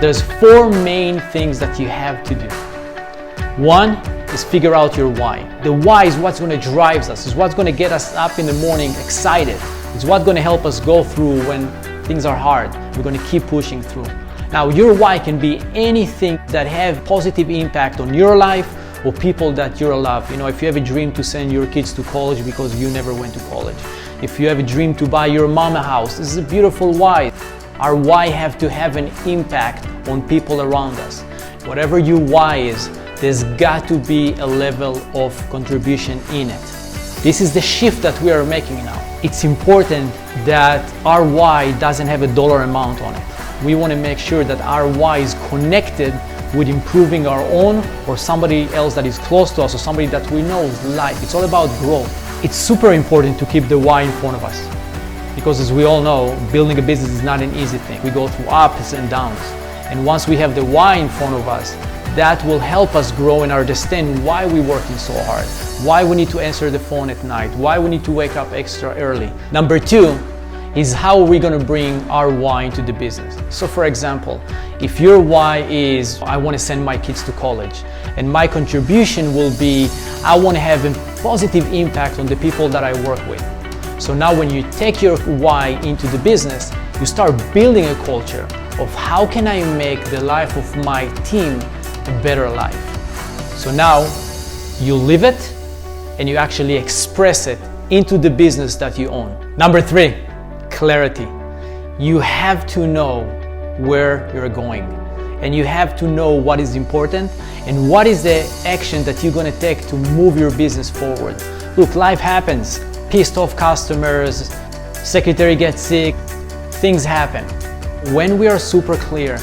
There's four main things that you have to do. One is figure out your why. The why is what's going to drive us, is what's going to get us up in the morning excited. It's what's going to help us go through when things are hard. We're going to keep pushing through. Now, your why can be anything that have positive impact on your life or people that you love. You know, if you have a dream to send your kids to college because you never went to college. If you have a dream to buy your mom a house, this is a beautiful why. Our why have to have an impact on people around us. Whatever your why is, there's got to be a level of contribution in it. This is the shift that we are making now. It's important that our why doesn't have a dollar amount on it. We want to make sure that our why is connected with improving our own or somebody else that is close to us or somebody that we know's life. It's all about growth. It's super important to keep the why in front of us because, as we all know, building a business is not an easy thing. We go through ups and downs. And once we have the why in front of us, that will help us grow and understand why we're working so hard, why we need to answer the phone at night, why we need to wake up extra early. Number two is how are we going to bring our why into the business. So for example, if your why is, I want to send my kids to college, and my contribution will be, I want to have a positive impact on the people that I work with. So now when you take your why into the business, you start building a culture of how can I make the life of my team a better life. So now you live it and you actually express it into the business that you own. Number three, clarity. You have to know where you're going and you have to know what is important and what is the action that you're going to take to move your business forward. Look, life happens. Pissed off customers, secretary gets sick, things happen. When we are super clear,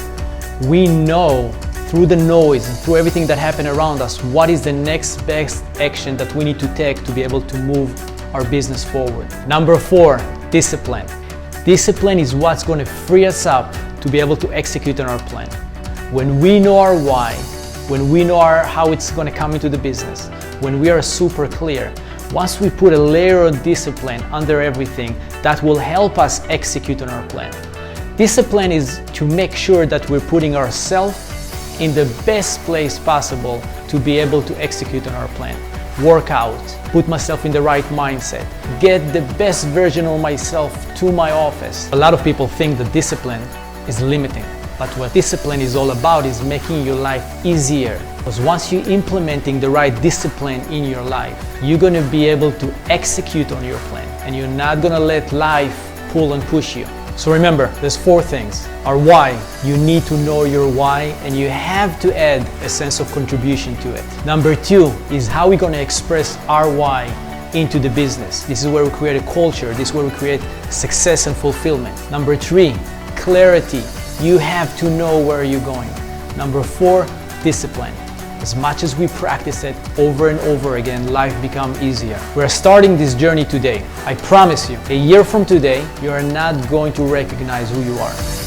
we know through the noise and through everything that happened around us, what is the next best action that we need to take to be able to move our business forward. Number four, discipline. Discipline is what's going to free us up to be able to execute on our plan. When we know our why, when we know how it's going to come into the business, when we are super clear, once we put a layer of discipline under everything, that will help us execute on our plan. Discipline is to make sure that we're putting ourselves in the best place possible to be able to execute on our plan. Work out, put myself in the right mindset, get the best version of myself to my office. A lot of people think that discipline is limiting, but what discipline is all about is making your life easier. Because once you're implementing the right discipline in your life, you're going to be able to execute on your plan and you're not going to let life pull and push you. So remember, there's four things. Our why, you need to know your why and you have to add a sense of contribution to it. Number two is how we're going to express our why into the business. This is where we create a culture. This is where we create success and fulfillment. Number three, clarity. You have to know where you're going. Number four, discipline. As much as we practice it over and over again, life becomes easier. We're starting this journey today. I promise you, a year from today, you are not going to recognize who you are.